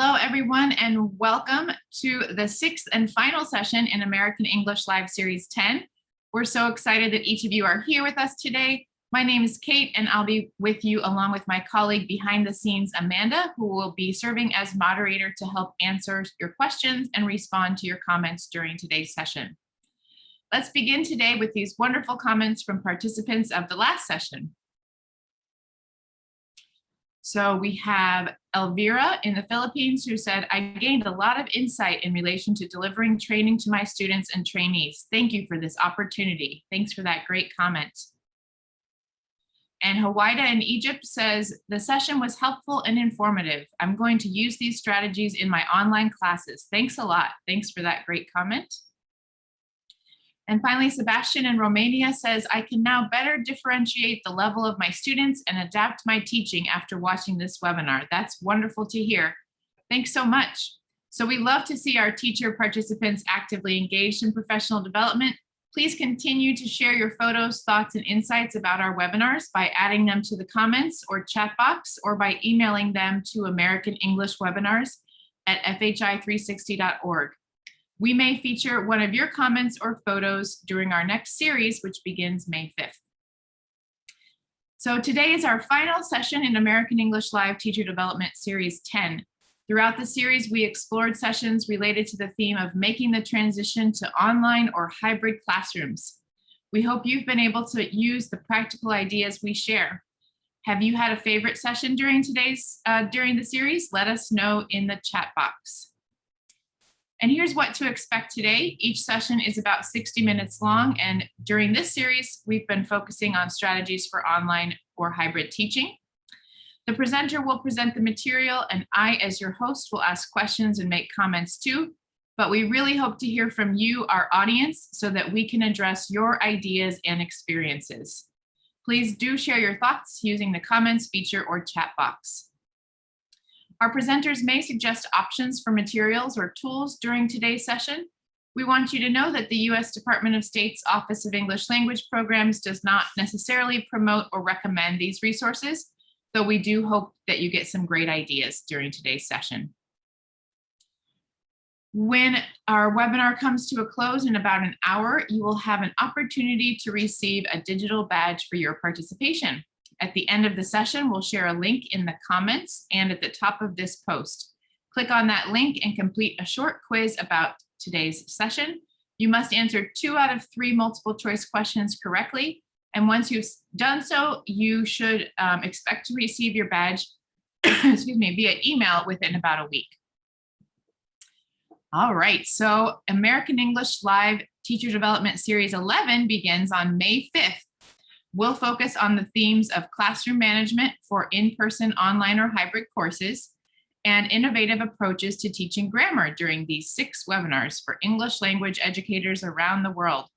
Hello, everyone, and welcome to the sixth and final session in American English Live Series 10. We're so excited that each of you are here with us today. My name is Kate, and I'll be with you along with my colleague behind the scenes, Amanda, who will be serving as moderator to help answer your questions and respond to your comments during today's session. Let's begin today with these wonderful comments from participants of the last session. So we have Elvira in the Philippines who said, I gained a lot of insight in relation to delivering training to my students and trainees. Thank you for this opportunity. Thanks for that great comment. And Hawaida in Egypt says, the session was helpful and informative. I'm going to use these strategies in my online classes. Thanks a lot. Thanks for that great comment. And finally, Sebastian in Romania says, I can now better differentiate the level of my students and adapt my teaching after watching this webinar. That's wonderful to hear. Thanks so much. So we love to see our teacher participants actively engaged in professional development. Please continue to share your photos, thoughts, and insights about our webinars by adding them to the comments or chat box or by emailing them to americanenglishwebinars@fhi360.org. We may feature one of your comments or photos during our next series, which begins May 5th. So today is our final session in American English Live Teacher Development Series 10. Throughout the series, we explored sessions related to the theme of making the transition to online or hybrid classrooms. We hope you've been able to use the practical ideas we share. Have you had a favorite session during the series? Let us know in the chat box. And here's what to expect today. Each session is about 60 minutes long, and during this series, we've been focusing on strategies for online or hybrid teaching. The presenter will present the material, and I, as your host, will ask questions and make comments too, but we really hope to hear from you, our audience, so that we can address your ideas and experiences. Please do share your thoughts using the comments feature or chat box. Our presenters may suggest options for materials or tools during today's session. We want you to know that the U.S. Department of State's Office of English Language Programs does not necessarily promote or recommend these resources, though we do hope that you get some great ideas during today's session. When our webinar comes to a close in about an hour, you will have an opportunity to receive a digital badge for your participation. At the end of the session, we'll share a link in the comments and at the top of this post. Click on that link and complete a short quiz about today's session. You must answer 2 out of 3 multiple choice questions correctly. And once you've done so, you should expect to receive your badge via email within about a week. All right, so American English Live Teacher Development Series 11 begins on May 5th. We'll focus on the themes of classroom management for in-person, online, or hybrid courses, and innovative approaches to teaching grammar during these 6 webinars for English language educators around the world.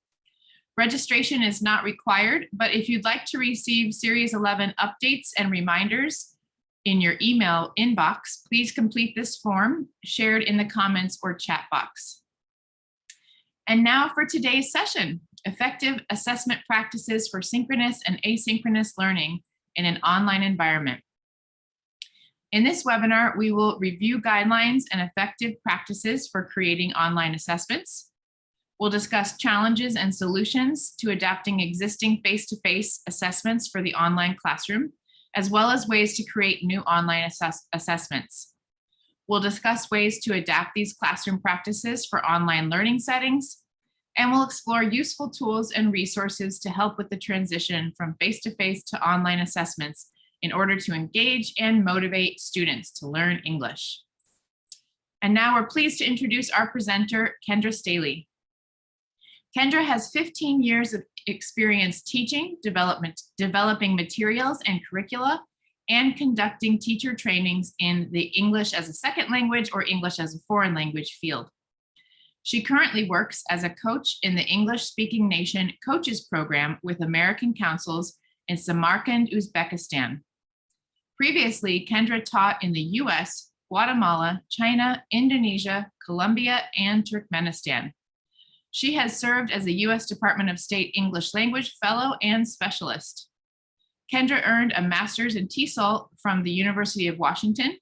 Registration is not required, but if you'd like to receive Series 11 updates and reminders in your email inbox, please complete this form shared in the comments or chat box. And now for today's session, effective assessment practices for synchronous and asynchronous learning in an online environment. In this webinar, we will review guidelines and effective practices for creating online assessments. We'll discuss challenges and solutions to adapting existing face-to-face assessments for the online classroom, as well as ways to create new online assessments. We'll discuss ways to adapt these classroom practices for online learning settings, and we'll explore useful tools and resources to help with the transition from face-to-face to online assessments in order to engage and motivate students to learn English. And now we're pleased to introduce our presenter, Kendra Staley. Kendra has 15 years of experience teaching, developing materials and curricula, and conducting teacher trainings in the English as a second language or English as a foreign language field. She currently works as a coach in the English-speaking nation coaches program with American councils in Samarkand, Uzbekistan. Previously, Kendra taught in the US, Guatemala, China, Indonesia, Colombia, and Turkmenistan. She has served as a US Department of State English Language Fellow and Specialist. Kendra earned a master's in TESOL from the University of Washington,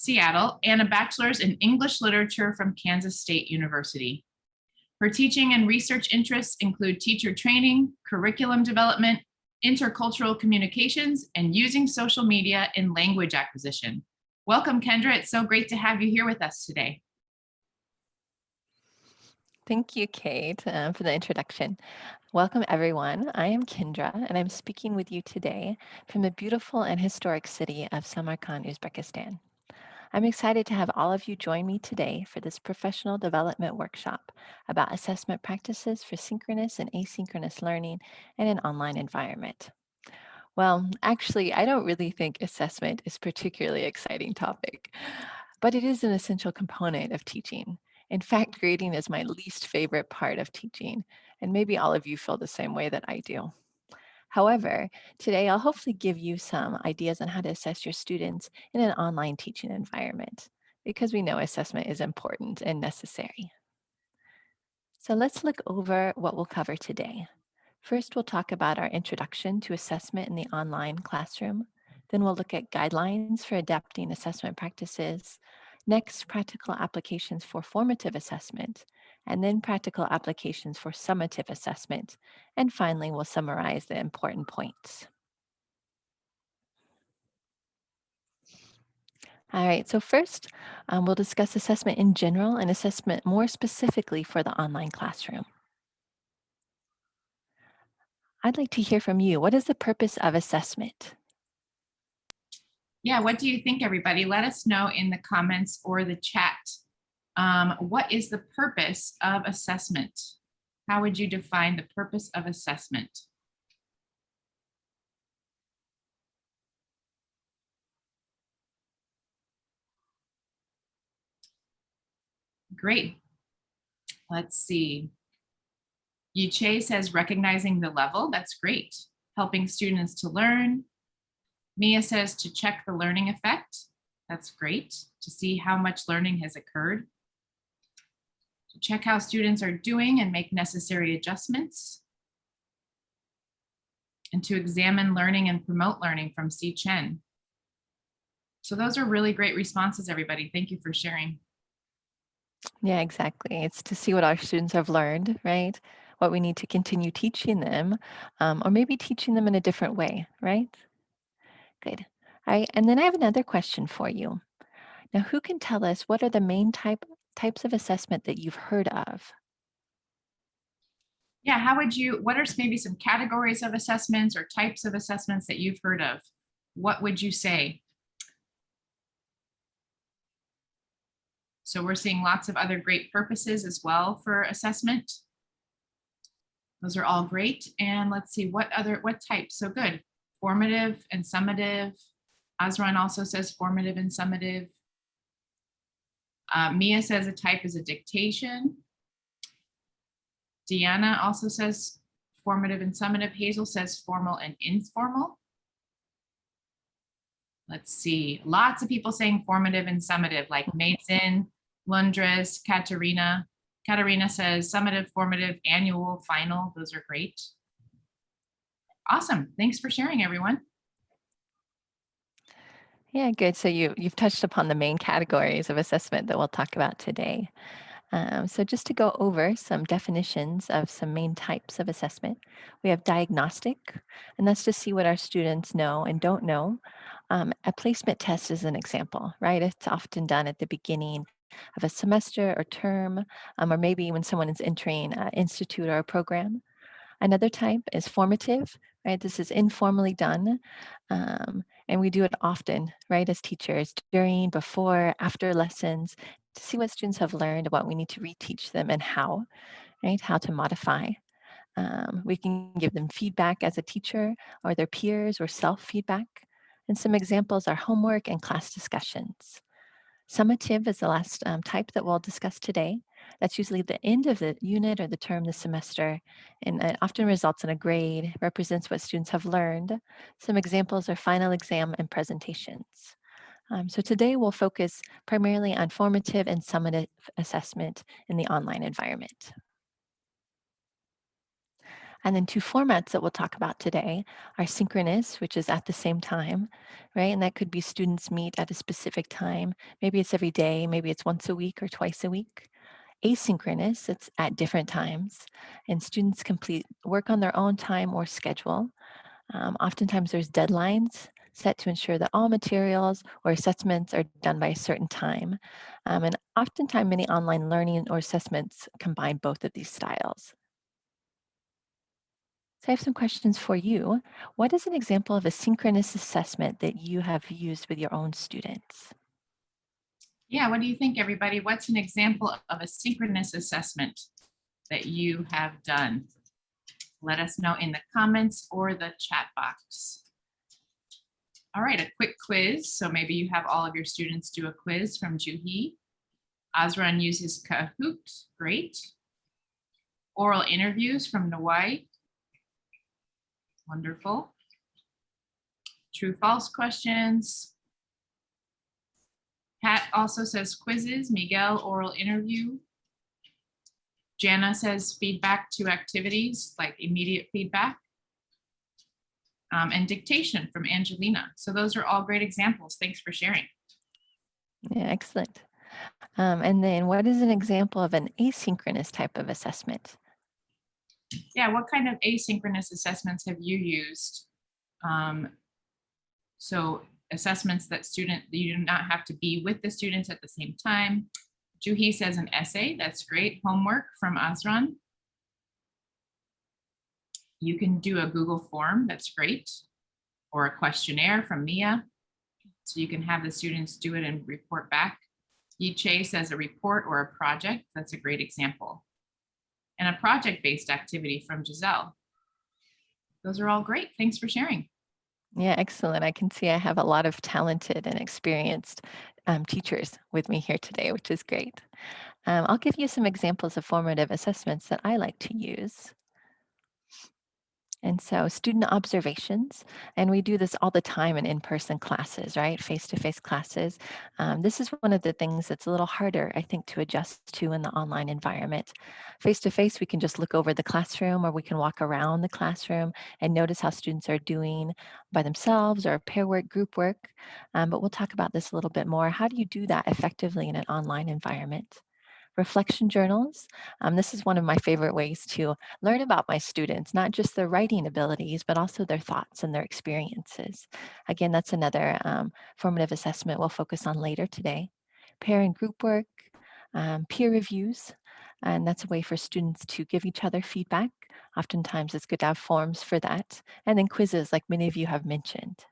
Seattle, and a bachelor's in English literature from Kansas State University. Her teaching and research interests include teacher training, curriculum development, intercultural communications, and using social media in language acquisition. Welcome, Kendra. It's so great to have you here with us today. Thank you, Kate, for the introduction. Welcome, everyone. I am Kendra, and I'm speaking with you today from the beautiful and historic city of Samarkand, Uzbekistan. I'm excited to have all of you join me today for this professional development workshop about assessment practices for synchronous and asynchronous learning in an online environment. Well, actually, I don't really think assessment is a particularly exciting topic, but it is an essential component of teaching. In fact, grading is my least favorite part of teaching, and maybe all of you feel the same way that I do. However, today I'll hopefully give you some ideas on how to assess your students in an online teaching environment, because we know assessment is important and necessary. So let's look over what we'll cover today. First, we'll talk about our introduction to assessment in the online classroom. Then we'll look at guidelines for adapting assessment practices. Next, practical applications for formative assessment, and then practical applications for summative assessment. And finally, we'll summarize the important points. All right, so first, we'll discuss assessment in general and assessment more specifically for the online classroom. I'd like to hear from you. What is the purpose of assessment? Yeah, what do you think, everybody? Let us know in the comments or the chat. What is the purpose of assessment? How would you define the purpose of assessment? Great. Let's see. Yuche says recognizing the level. That's great. Helping students to learn. Mia says to check the learning effect. That's great. To see how much learning has occurred. To check how students are doing and make necessary adjustments. And to examine learning and promote learning from C. Chen. So those are really great responses, everybody. Thank you for sharing. Yeah, exactly. It's to see what our students have learned, right? What we need to continue teaching them, or maybe teaching them in a different way, right? Good. All right, and then I have another question for you. Now, who can tell us what are the main types of assessment that you've heard of? Yeah, what are maybe some categories of assessments or types of assessments that you've heard of? What would you say? So we're seeing lots of other great purposes as well for assessment. Those are all great. And let's see, what types? So good. Formative and summative. Azran also says formative and summative. Mia says a type is a dictation. Deanna also says formative and summative. Hazel says formal and informal. Let's see, lots of people saying formative and summative, like Mason, Lundres, Katerina. Katerina says summative, formative, annual, final. Those are great. Awesome. Thanks for sharing, everyone. Yeah, good. So you've touched upon the main categories of assessment that we'll talk about today. So just to go over some definitions of some main types of assessment, we have diagnostic, and that's to see what our students know and don't know. A placement test is an example, right? It's often done at the beginning of a semester or term, or maybe when someone is entering an institute or a program. Another type is formative, right? This is informally done, and we do it often, right, as teachers, during, before, after lessons, to see what students have learned, what we need to reteach them, and how, right, how to modify. We can give them feedback as a teacher or their peers or self-feedback. And some examples are homework and class discussions. Summative is the last type that we'll discuss today. That's usually the end of the unit or the term, the semester, and it often results in a grade, represents what students have learned. Some examples are final exam and presentations. So today we'll focus primarily on formative and summative assessment in the online environment. And then two formats that we'll talk about today are synchronous, which is at the same time, right? And that could be students meet at a specific time. Maybe it's every day, maybe it's once a week or twice a week. Asynchronous, it's at different times, and students complete work on their own time or schedule. Oftentimes there's deadlines set to ensure that all materials or assessments are done by a certain time. And oftentimes many online learning or assessments combine both of these styles. So I have some questions for you. What is an example of a synchronous assessment that you have used with your own students? Yeah, what do you think, everybody? What's an example of a synchronous assessment that you have done? Let us know in the comments or the chat box. All right, a quick quiz. So maybe you have all of your students do a quiz from Juhi. Azran uses Kahoot, great. Oral interviews from Nawai, wonderful. True, false questions. Pat also says quizzes. Miguel, oral interview. Jana says feedback to activities, like immediate feedback. And dictation from Angelina. So those are all great examples. Thanks for sharing. Yeah, excellent. And then what is an example of an asynchronous type of assessment? Yeah, what kind of asynchronous assessments have you used? So assessments that you do not have to be with the students at the same time. Juhi says an essay, that's great. Homework from Azran. You can do a Google form, that's great. Or a questionnaire from Mia. So you can have the students do it and report back. Yiche says a report or a project, that's a great example. And a project-based activity from Giselle. Those are all great, thanks for sharing. Yeah, excellent. I can see I have a lot of talented and experienced teachers with me here today, which is great. I'll give you some examples of formative assessments that I like to use. And so student observations, and we do this all the time in in-person classes, right? Face-to-face classes. This is one of the things that's a little harder, I think, to adjust to in the online environment. Face-to-face, we can just look over the classroom or we can walk around the classroom and notice how students are doing by themselves or pair work, group work. But we'll talk about this a little bit more. How do you do that effectively in an online environment? Reflection journals. This is one of my favorite ways to learn about my students, not just their writing abilities, but also their thoughts and their experiences. Again, that's another formative assessment we'll focus on later today. Pair and group work, peer reviews, and that's a way for students to give each other feedback. Oftentimes it's good to have forms for that. And then quizzes, like many of you have mentioned.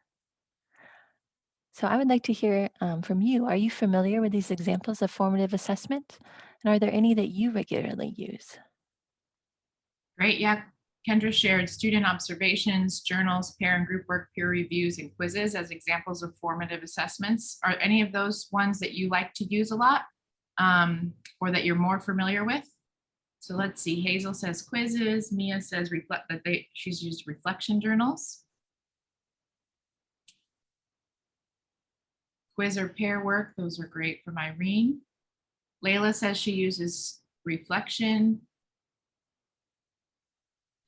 So I would like to hear from you. Are you familiar with these examples of formative assessment? And are there any that you regularly use? Great, yeah. Kendra shared student observations, journals, pair and group work, peer reviews, and quizzes as examples of formative assessments. Are any of those ones that you like to use a lot or that you're more familiar with? So let's see, Hazel says quizzes, Mia says she's used reflection journals. Quiz or pair work, those are great from Irene. Layla says she uses reflection.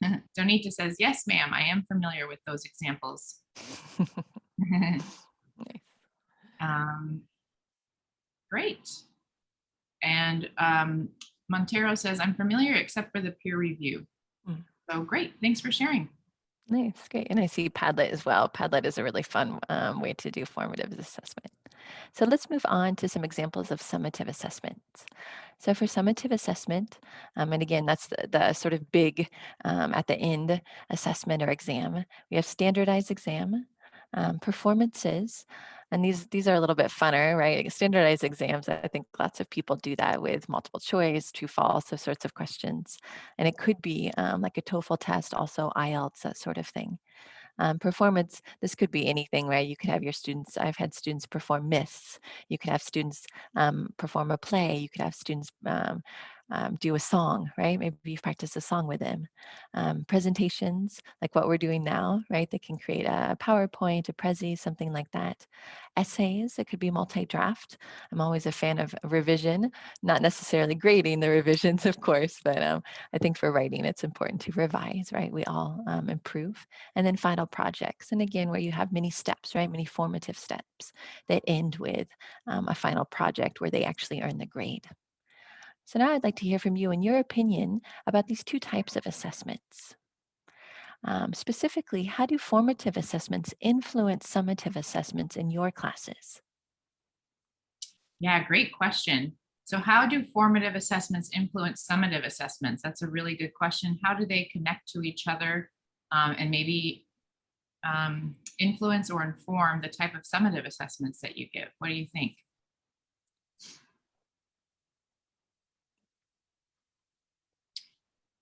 Donita says, yes, ma'am, I am familiar with those examples. Great. And Montero says, I'm familiar except for the peer review. So great, thanks for sharing. Nice, great. And I see Padlet as well. Padlet is a really fun way to do formative assessment. So let's move on to some examples of summative assessments. So for summative assessment, and again, that's the sort of big at the end assessment or exam, we have standardized exam, performances, and these are a little bit funner, right? Standardized exams, I think lots of people do that with multiple choice, true, false, those sorts of questions. And it could be like a TOEFL test, also IELTS, that sort of thing. Performance, this could be anything, right? You could have your students, I've had students perform myths. You could have students perform a play. You could have students do a song, right? Maybe you've practiced a song with them. Presentations, like what we're doing now, right? They can create a PowerPoint, a Prezi, something like that. Essays, it could be multi-draft. I'm always a fan of revision, not necessarily grading the revisions, of course, but I think for writing, it's important to revise, right? We all improve. And then final projects. And again, where you have many steps, right? Many formative steps that end with a final project where they actually earn the grade. So now I'd like to hear from you and your opinion about these two types of assessments. Specifically, how do formative assessments influence summative assessments in your classes? Yeah, great question. So how do formative assessments influence summative assessments? That's a really good question. How do they connect to each other, and maybe influence or inform the type of summative assessments that you give? What do you think?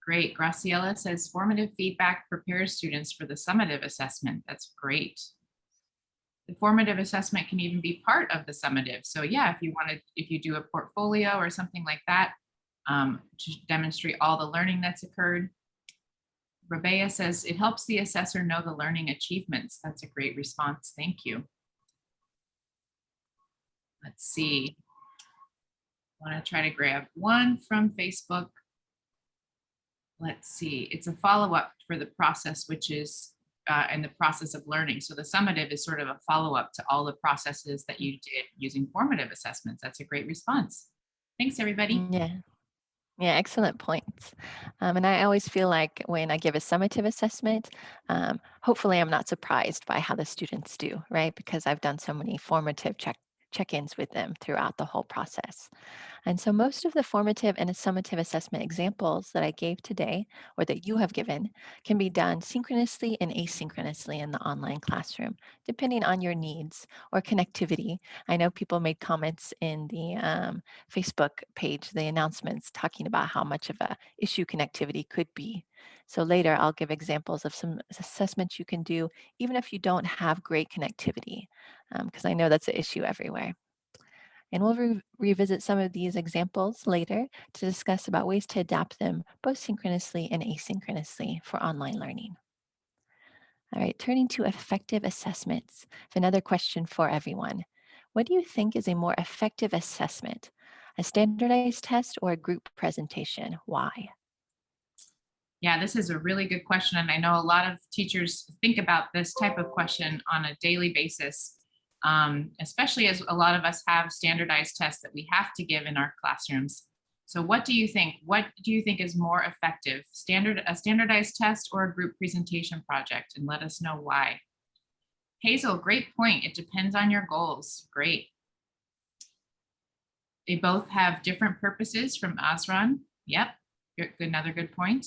Great. Graciela says formative feedback prepares students for the summative assessment. That's great. The formative assessment can even be part of the summative. So yeah, if you do a portfolio or something like that, to demonstrate all the learning that's occurred. Rabea says it helps the assessor know the learning achievements. That's a great response. Thank you. Let's see. I want to try to grab one from Facebook. Let's see. It's a follow-up for the process, which is in the process of learning. So the summative is sort of a follow-up to all the processes that you did using formative assessments. That's a great response. Thanks, everybody. Yeah. Yeah, excellent points. And I always feel like when I give a summative assessment, hopefully I'm not surprised by how the students do, right? Because I've done so many formative check-ins with them throughout the whole process. And so most of the formative and summative assessment examples that I gave today, or that you have given, can be done synchronously and asynchronously in the online classroom, depending on your needs or connectivity. I know people made comments in the Facebook page, the announcements, talking about how much of a issue connectivity could be. So later I'll give examples of some assessments you can do, even if you don't have great connectivity, because I know that's an issue everywhere. And we'll revisit some of these examples later to discuss about ways to adapt them both synchronously and asynchronously for online learning. All right, turning to effective assessments. Another question for everyone. What do you think is a more effective assessment? A standardized test or a group presentation? Why? Yeah, this is a really good question. And I know a lot of teachers think about this type of question on a daily basis, especially as a lot of us have standardized tests that we have to give in our classrooms. So what do you think? What do you think is more effective, a standardized test or a group presentation project? And let us know why. Hazel, great point. It depends on your goals. Great. They both have different purposes from Asran. Yep, another good point.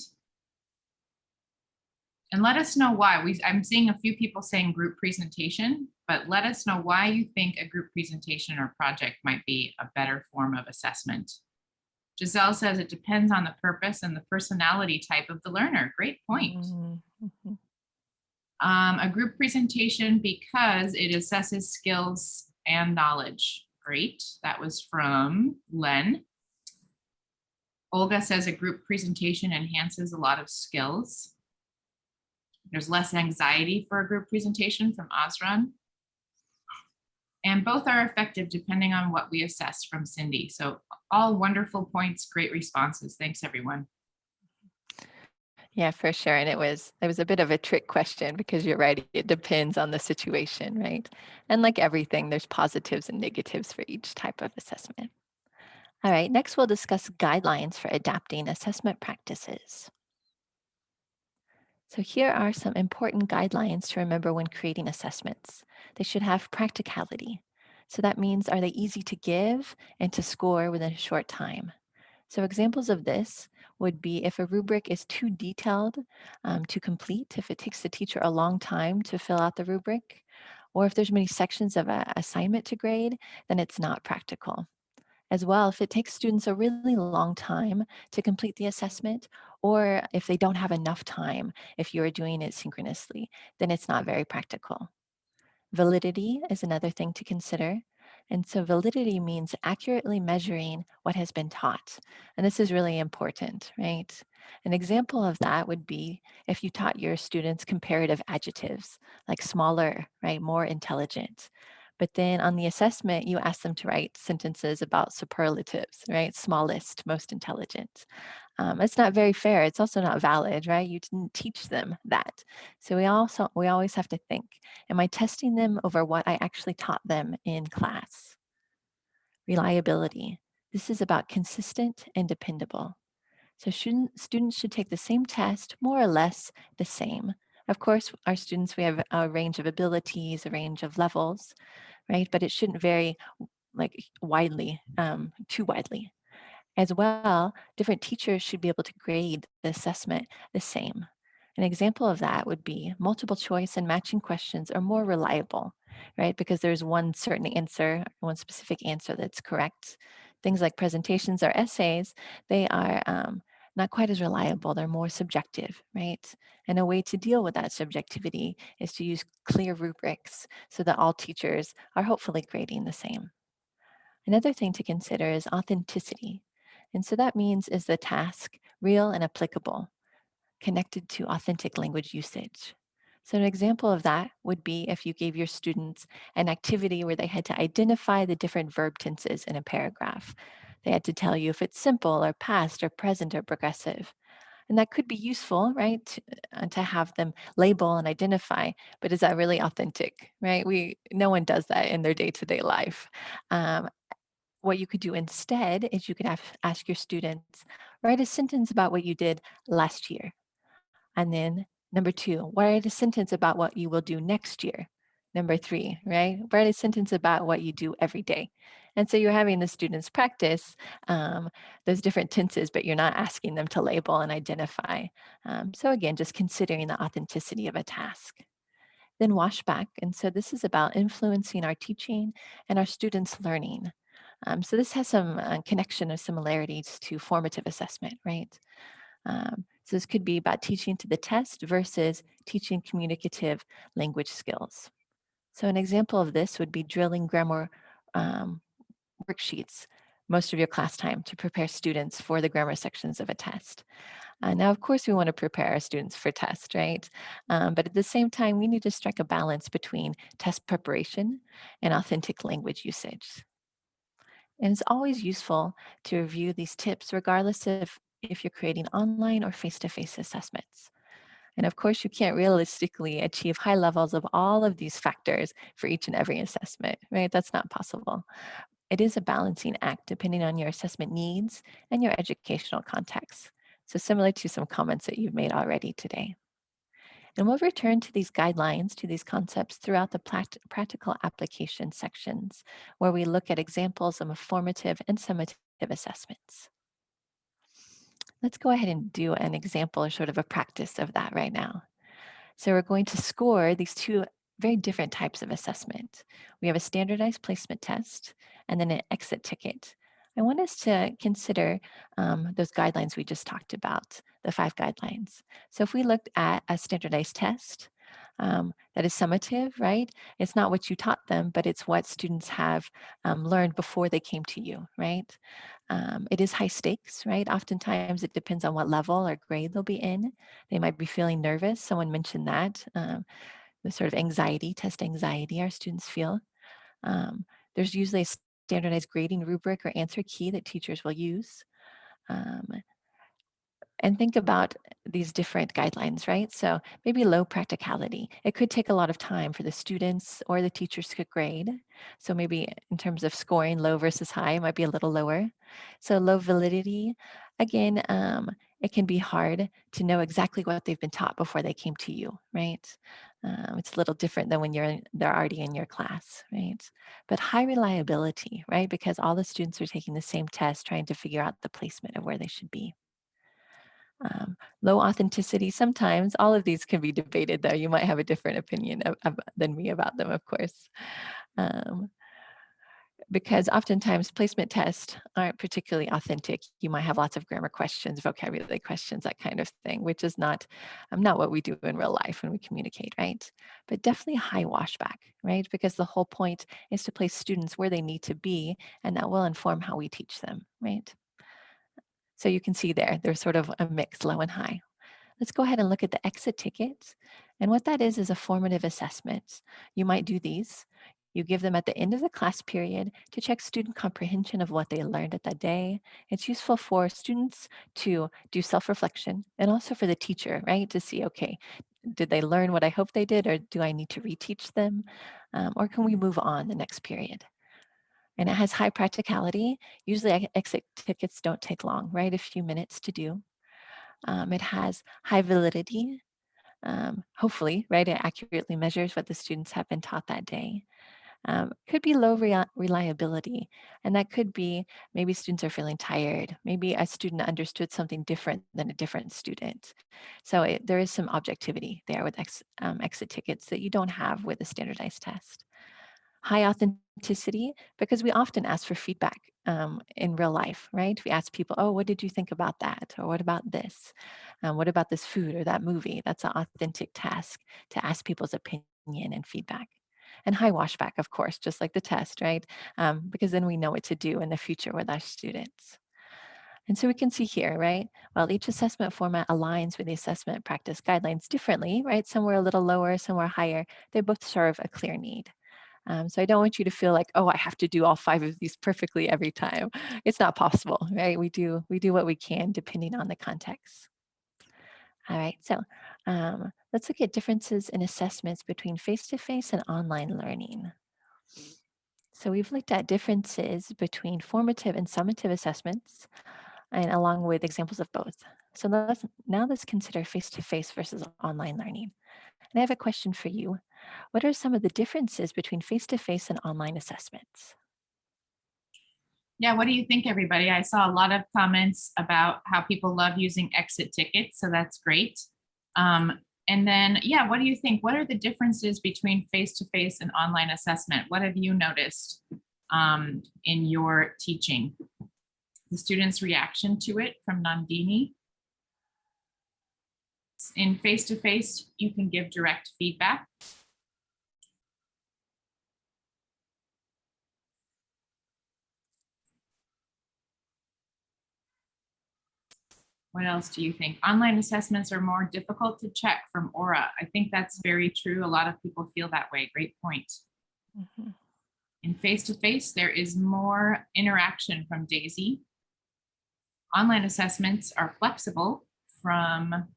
And let us know why. I'm seeing a few people saying group presentation, but let us know why you think a group presentation or project might be a better form of assessment. Giselle says it depends on the purpose and the personality type of the learner. Great point. Mm-hmm. A group presentation because it assesses skills and knowledge. Great. That was from Len. Olga says a group presentation enhances a lot of skills. There's less anxiety for a group presentation from Asran. And both are effective depending on what we assess from Cindy. So all wonderful points, great responses. Thanks, everyone. Yeah, for sure. And it was a bit of a trick question because you're right, it depends on the situation, right? And like everything, there's positives and negatives for each type of assessment. All right, next we'll discuss guidelines for adapting assessment practices. So here are some important guidelines to remember when creating assessments. They should have practicality. So that means, are they easy to give and to score within a short time? So examples of this would be if a rubric is too detailed to complete, if it takes the teacher a long time to fill out the rubric, or if there's many sections of an assignment to grade, then it's not practical. As well, if it takes students a really long time to complete the assessment, or if they don't have enough time, if you're doing it synchronously, then it's not very practical. Validity is another thing to consider. And so validity means accurately measuring what has been taught. And this is really important, right? An example of that would be if you taught your students comparative adjectives like smaller, right, more intelligent. But then on the assessment, you ask them to write sentences about superlatives, right? Smallest, most intelligent. It's not very fair. It's also not valid, right? You didn't teach them that. So we always have to think, am I testing them over what I actually taught them in class? Reliability. This is about consistent and dependable. So students should take the same test, more or less the same. Of course, our students, we have a range of abilities, a range of levels, right? But it shouldn't vary like widely, too widely. As well, different teachers should be able to grade the assessment the same. An example of that would be multiple choice and matching questions are more reliable, right? Because there's one certain answer, one specific answer that's correct. Things like presentations or essays, they are not quite as reliable. They're more subjective, right? And a way to deal with that subjectivity is to use clear rubrics so that all teachers are hopefully grading the same. Another thing to consider is authenticity. And so that means is the task real and applicable, connected to authentic language usage. So an example of that would be if you gave your students an activity where they had to identify the different verb tenses in a paragraph. They had to tell you if it's simple or past or present or progressive. And that could be useful, right, to have them label and identify, but is that really authentic, right? No one does that in their day-to-day life. Um, what you could do instead is you could ask your students, write a sentence about what you did last year. And then number two, write a sentence about what you will do next year. Number three, right? Write a sentence about what you do every day. And so you're having the students practice those different tenses, but you're not asking them to label and identify. So again, just considering the authenticity of a task. Then washback. And so this is about influencing our teaching and our students' learning. So this has some connection or similarities to formative assessment, right? So this could be about teaching to the test versus teaching communicative language skills. So an example of this would be drilling grammar um, worksheets most of your class time to prepare students for the grammar sections of a test. Now, of course, we want to prepare our students for test, right? But at the same time, we need to strike a balance between test preparation and authentic language usage. And it's always useful to review these tips regardless of if you're creating online or face-to-face assessments. And of course, you can't realistically achieve high levels of all of these factors for each and every assessment, right? That's not possible. It is a balancing act depending on your assessment needs and your educational context. So similar to some comments that you've made already today. And we'll return to these guidelines, to these concepts throughout the practical application sections, where we look at examples of formative and summative assessments. Let's go ahead and do an example or sort of a practice of that right now. So we're going to score these two very different types of assessment. We have a standardized placement test and then an exit ticket. I want us to consider those guidelines we just talked about, the 5 guidelines. So if we looked at a standardized test, that is summative, right? It's not what you taught them, but it's what students have learned before they came to you, right? It is high stakes, right? Oftentimes it depends on what level or grade they'll be in. They might be feeling nervous. Someone mentioned that, the sort of anxiety, test anxiety our students feel. There's usually a standardized grading rubric or answer key that teachers will use. Um, and think about these different guidelines, right? So maybe low practicality. It could take a lot of time for the students or the teachers to grade. So maybe in terms of scoring low versus high, it might be a little lower. So low validity, again, it can be hard to know exactly what they've been taught before they came to you, right? It's a little different than when they're already in your class, right? But high reliability, right? Because all the students are taking the same test, trying to figure out the placement of where they should be. Low authenticity, sometimes all of these can be debated though. You might have a different opinion than me about them, of course. Um, because oftentimes placement tests aren't particularly authentic. You might have lots of grammar questions, vocabulary questions, that kind of thing, which is not what we do in real life when we communicate, right? But definitely high washback, right? Because the whole point is to place students where they need to be, and that will inform how we teach them, right? So you can see there's sort of a mix, low and high. Let's go ahead and look at the exit tickets. And what that is a formative assessment. You might do these. You give them at the end of the class period to check student comprehension of what they learned at that day. It's useful for students to do self-reflection and also for the teacher, right? To see, okay, did they learn what I hope they did, or do I need to reteach them? Or can we move on the next period? And it has high practicality. Usually exit tickets don't take long, right? A few minutes to do. It has high validity. Hopefully, right, it accurately measures what the students have been taught that day. Could be low reliability, and that could be maybe students are feeling tired. Maybe a student understood something different than a different student. So there is some objectivity there with exit tickets that you don't have with a standardized test. High authenticity, because we often ask for feedback in real life, right? We ask people, oh, what did you think about that? Or what about this? What about this food or that movie? That's an authentic task, to ask people's opinion and feedback. And high washback, of course, just like the test, right? Because then we know what to do in the future with our students. And so we can see here, right? While each assessment format aligns with the assessment practice guidelines differently, right? Somewhere a little lower, somewhere higher, they both serve a clear need. So I don't want you to feel like, oh, I have to do all 5 of these perfectly every time. It's not possible, right? We do what we can depending on the context. All right, so let's look at differences in assessments between face-to-face and online learning. So we've looked at differences between formative and summative assessments, and along with examples of both. So let's consider face-to-face versus online learning. And I have a question for you. What are some of the differences between face-to-face and online assessments? Yeah, what do you think, everybody? I saw a lot of comments about how people love using exit tickets, so that's great. And then, yeah, what do you think? What are the differences between face-to-face and online assessment? What have you noticed in your teaching? The students' reaction to it from Nandini. In face-to-face, you can give direct feedback. What else do you think? Online assessments are more difficult to check from Aura. I think that's very true. A lot of people feel that way. Great point. Mhm. In face-to-face, there is more interaction from Daisy. Online assessments are flexible from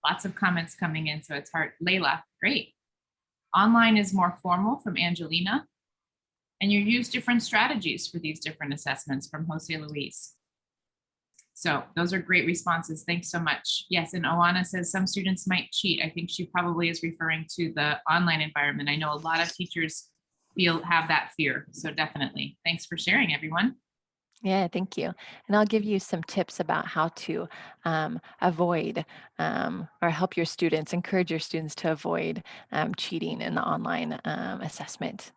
lots of comments coming in, so it's hard. Layla, great. Online is more formal from Angelina. And you use different strategies for these different assessments from Jose Luis. So those are great responses. Thanks so much. Yes, and Oana says some students might cheat. I think she probably is referring to the online environment. I know a lot of teachers have that fear. So definitely. Thanks for sharing, everyone. Yeah, thank you. And I'll give you some tips about how to avoid or help your students, encourage your students to avoid cheating in the online assessment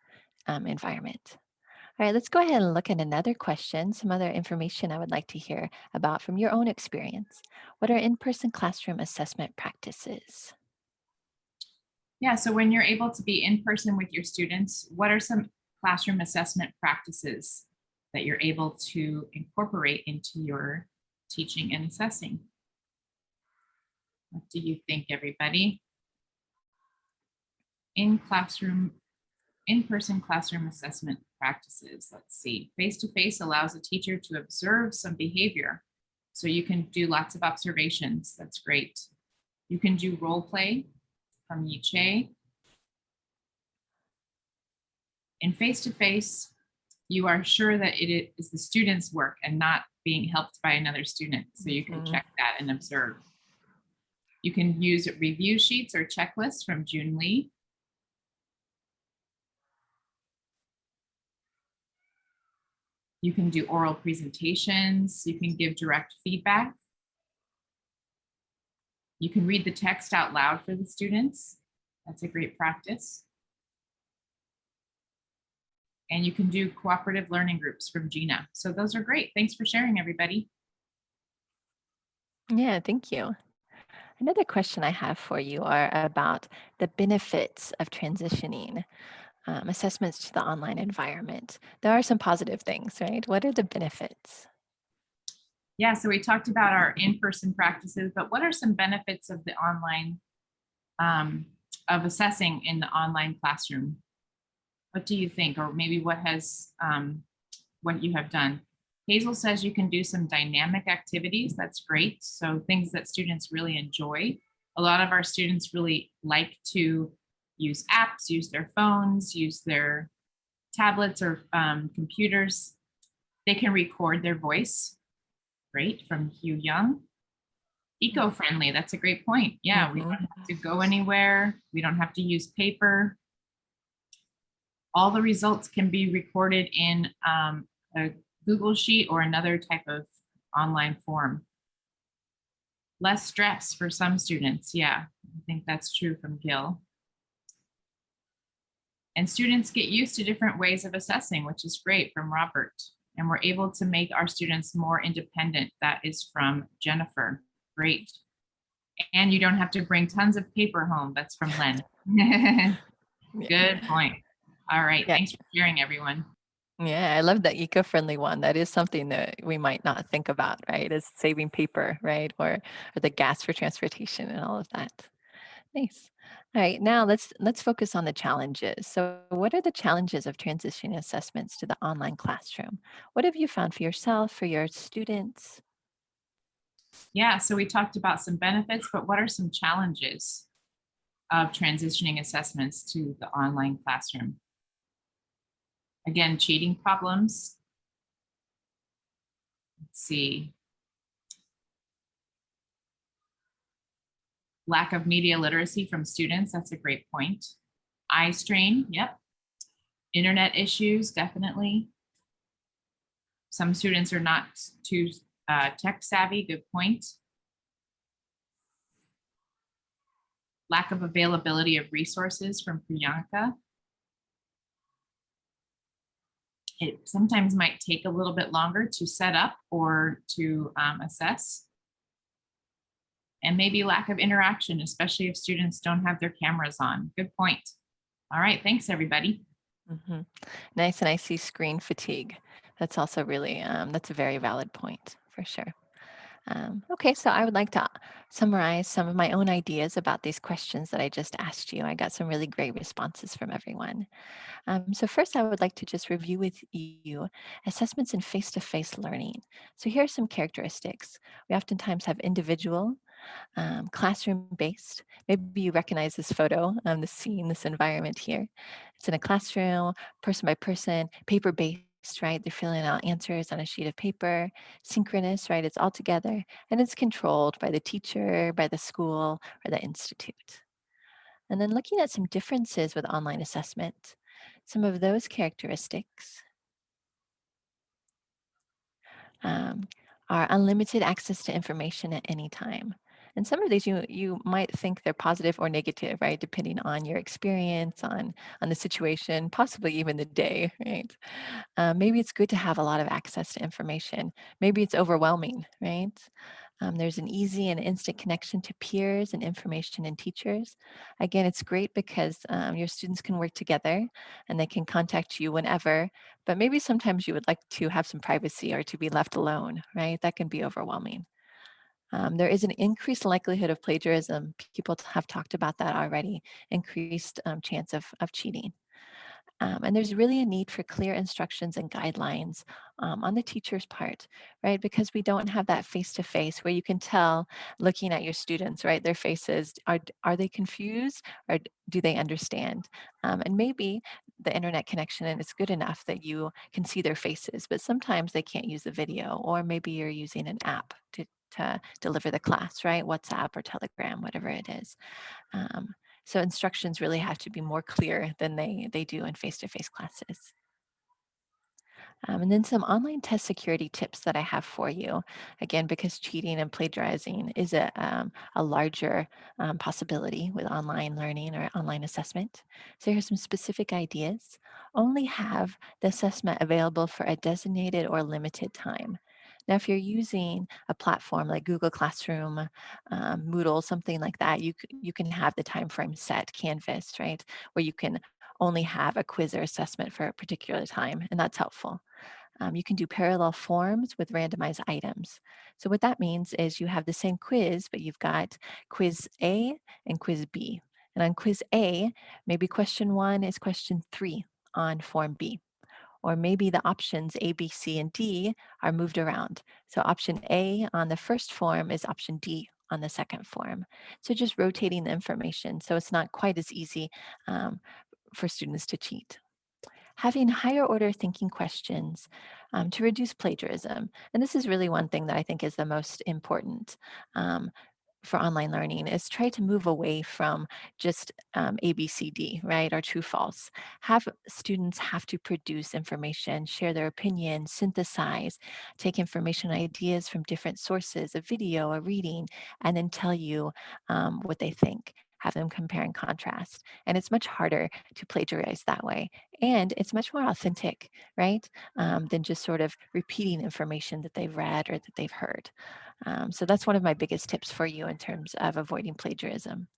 environment. All right, let's go ahead and look at another question, some other information I would like to hear about from your own experience. What are in-person classroom assessment practices? Yeah, so when you're able to be in person with your students, what are some classroom assessment practices that you're able to incorporate into your teaching and assessing? What do you think, everybody? In-person classroom assessment practices. Let's see. Face-to-face allows a teacher to observe some behavior. So you can do lots of observations. That's great. You can do role play from Yiche. In face-to-face, you are sure that it is the student's work and not being helped by another student. So you can check that and observe. You can use review sheets or checklists from June Lee. You can do oral presentations. You can give direct feedback. You can read the text out loud for the students. That's a great practice. And you can do cooperative learning groups from Gina. So those are great. Thanks for sharing, everybody. Yeah, thank you. Another question I have for you are about the benefits of transitioning assessments to the online environment. There are some positive things, right? What are the benefits? Yeah, so we talked about our in-person practices, but what are some benefits of the online, um, of assessing in the online classroom? What do you think? Or maybe what you have done? Hazel says you can do some dynamic activities. That's great. So things that students really enjoy. A lot of our students really like to use apps, use their phones, use their tablets or computers. They can record their voice. Great, from Hugh Young. Eco-friendly, that's a great point. Yeah, we don't Mhm. have to go anywhere. We don't have to use paper. All the results can be recorded in a Google Sheet or another type of online form. Less stress for some students. Yeah, I think that's true from Gil. And students get used to different ways of assessing, which is great from Robert. And we're able to make our students more independent. That is from Jennifer. Great. And you don't have to bring tons of paper home. That's from Len. Yeah. Good point. All right. Yeah. Thanks for sharing, everyone. Yeah, I love the eco-friendly one. That is something that we might not think about, right? Is saving paper, right? Or the gas for transportation and all of that. Nice. All right, now let's focus on the challenges. So, what are the challenges of transitioning assessments to the online classroom? What have you found for yourself, for your students? Yeah. So we talked about some benefits, but what are some challenges of transitioning assessments to the online classroom? Again, cheating problems. Let's see. Lack of media literacy from students. That's a great point. Eye strain. Yep. Internet issues. Definitely. Some students are not too tech savvy. Good point. Lack of availability of resources from Priyanka. It sometimes might take a little bit longer to set up or to assess. And maybe lack of interaction, especially if students don't have their cameras on. Good point. All right, thanks everybody. Hmm. Nice, and I see screen fatigue. That's also really that's a very valid point for sure. Okay, so I would like to summarize some of my own ideas about these questions that I just asked you. I got some really great responses from everyone. So first, I would like to just review with you assessments in face-to-face learning. So here are some characteristics. We oftentimes have individual, classroom-based. Maybe you recognize this photo, this scene, this environment here. It's in a classroom, person by person, paper-based, right? They're filling out answers on a sheet of paper. Synchronous, right? It's all together, and it's controlled by the teacher, by the school, or the institute. And then looking at some differences with online assessment, some of those characteristics um, are unlimited access to information at any time. And some of these you might think they're positive or negative, right? Depending on your experience, on the situation, possibly even the day, right? Maybe it's good to have a lot of access to information. Maybe it's overwhelming, right? There's an easy and instant connection to peers and information and teachers. Again, it's great because your students can work together and they can contact you whenever, but maybe sometimes you would like to have some privacy or to be left alone, right? That can be overwhelming. There is an increased likelihood of plagiarism. People have talked about that already, increased chance of cheating. And there's really a need for clear instructions and guidelines on the teacher's part, right? Because we don't have that face to face where you can tell looking at your students, right? Their faces, are they confused or do they understand? And maybe the internet connection and it's good enough that you can see their faces, but sometimes they can't use the video, or maybe you're using an app to deliver the class, right? WhatsApp or Telegram, whatever it is. Um, so instructions really have to be more clear than they do in face-to-face classes. And then some online test security tips that I have for you. Again, because cheating and plagiarizing is a larger possibility with online learning or online assessment. So here's some specific ideas. Only have the assessment available for a designated or limited time. Now, if you're using a platform like Google Classroom, Moodle, something like that, you can have the time frame set, Canvas, right, where you can only have a quiz or assessment for a particular time, and that's helpful. You can do parallel forms with randomized items. So what that means is you have the same quiz, but you've got quiz A and quiz B. And on quiz A, maybe question 1 is question 3 on form B. Or maybe the options A, B, C, and D are moved around. So option A on the first form is option D on the second form. So just rotating the information so it's not quite as easy for students to cheat. Having higher order thinking questions to reduce plagiarism. And this is really one thing that I think is the most important for online learning is try to move away from just A, B, C, D, right, or true, false. Have students have to produce information, share their opinion, synthesize, take information ideas from different sources, a video, a reading, and then tell you what they think. Have them compare and contrast. And it's much harder to plagiarize that way. And it's much more authentic, right, than just sort of repeating information that they've read or that they've heard. So that's one of my biggest tips for you in terms of avoiding plagiarism.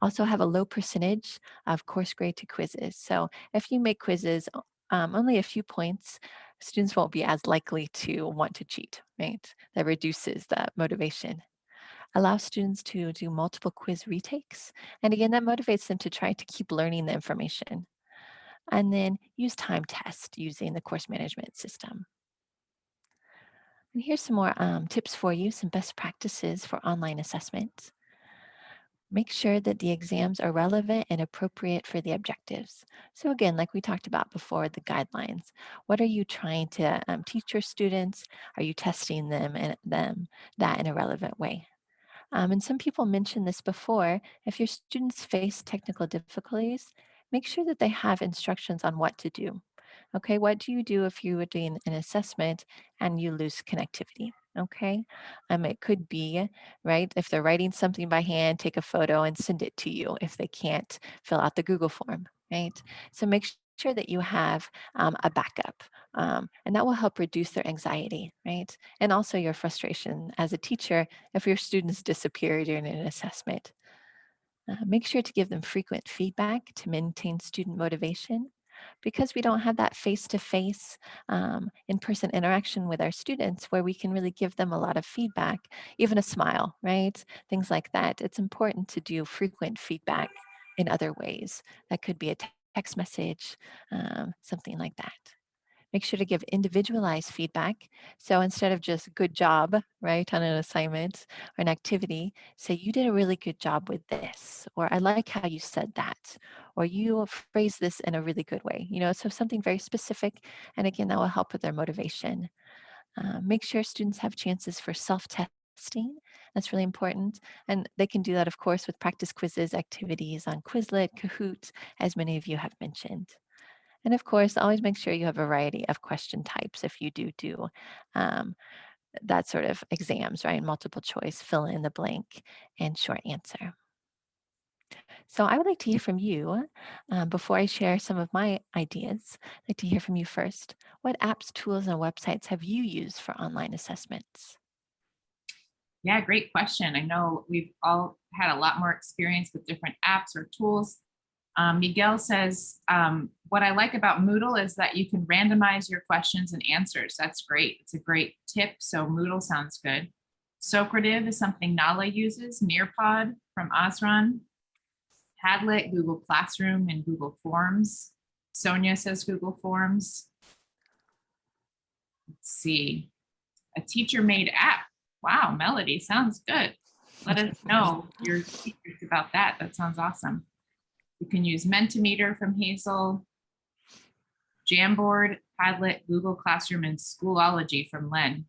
Also have a low percentage of course grade to quizzes. So if you make quizzes only a few points, students won't be as likely to want to cheat, right? That reduces the motivation. Allow students to do multiple quiz retakes. And again, that motivates them to try to keep learning the information. And then use time test using the course management system. And here's some more tips for you, some best practices for online assessment. Make sure that the exams are relevant and appropriate for the objectives. So again, like we talked about before, the guidelines. What are you trying to teach your students? Are you testing them and that in a relevant way? And some people mentioned this before. If your students face technical difficulties, make sure that they have instructions on what to do. Okay, what do you do if you are doing an assessment and you lose connectivity? Okay, it could be, right, if they're writing something by hand, take a photo and send it to you if they can't fill out the Google form, right? So make sure that you have a backup and that will help reduce their anxiety, right? And also your frustration as a teacher if your students disappear during an assessment. Make sure to give them frequent feedback to maintain student motivation. Because we don't have that face-to-face in-person interaction with our students where we can really give them a lot of feedback, even a smile, right? Things like that. It's important to do frequent feedback in other ways. That could be a text message, something like that. Make sure to give individualized feedback. So instead of just good job, right, on an assignment or an activity, say you did a really good job with this, or I like how you said that, or you phrased this in a really good way. So something very specific. And again, that will help with their motivation. Make sure students have chances for self-testing. That's really important. And they can do that, of course, with practice quizzes, activities on Quizlet, Kahoot, as many of you have mentioned. And of course, always make sure you have a variety of question types if you do um, that sort of exams, right? Multiple choice, fill in the blank, and short answer. So I would like to hear from you before I share some of my ideas. I'd like to hear from you first. What apps, tools, and websites have you used for online assessments? Yeah, great question. I know we've all had a lot more experience with different apps or tools. Miguel says, what I like about Moodle is that you can randomize your questions and answers. That's great. It's a great tip. So Moodle sounds good. Socrative is something Nala uses. Nearpod from Osron. Padlet, Google Classroom, and Google Forms. Sonia says Google Forms. Let's see. A teacher-made app. Wow, Melody, sounds good. Let us know your secrets about that. That sounds awesome. You can use Mentimeter from Hazel, Jamboard, Padlet, Google Classroom, and Schoolology from Len.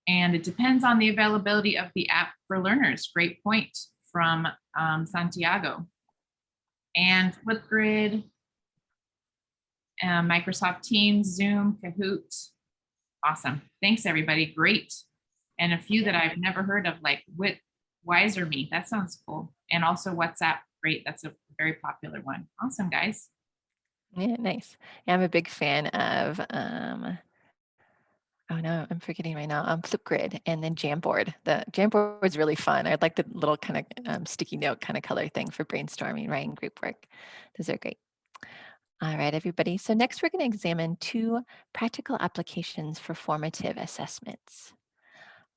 And it depends on the availability of the app for learners. Great point from Santiago. And Flipgrid Microsoft Teams, Zoom, Kahoot. Awesome. Thanks, everybody. Great. And a few that I've never heard of, like Wiser Me. That sounds cool. And also WhatsApp. Great. That's a very popular one. Awesome, guys. Yeah, nice. Yeah, I'm a big fan of oh no, I'm forgetting right now. Flipgrid and then Jamboard. The Jamboard is really fun. I like the little kind of sticky note kind of color thing for brainstorming, right, and group work. Those are great. All right, everybody. So next we're going to examine 2 practical applications for formative assessments.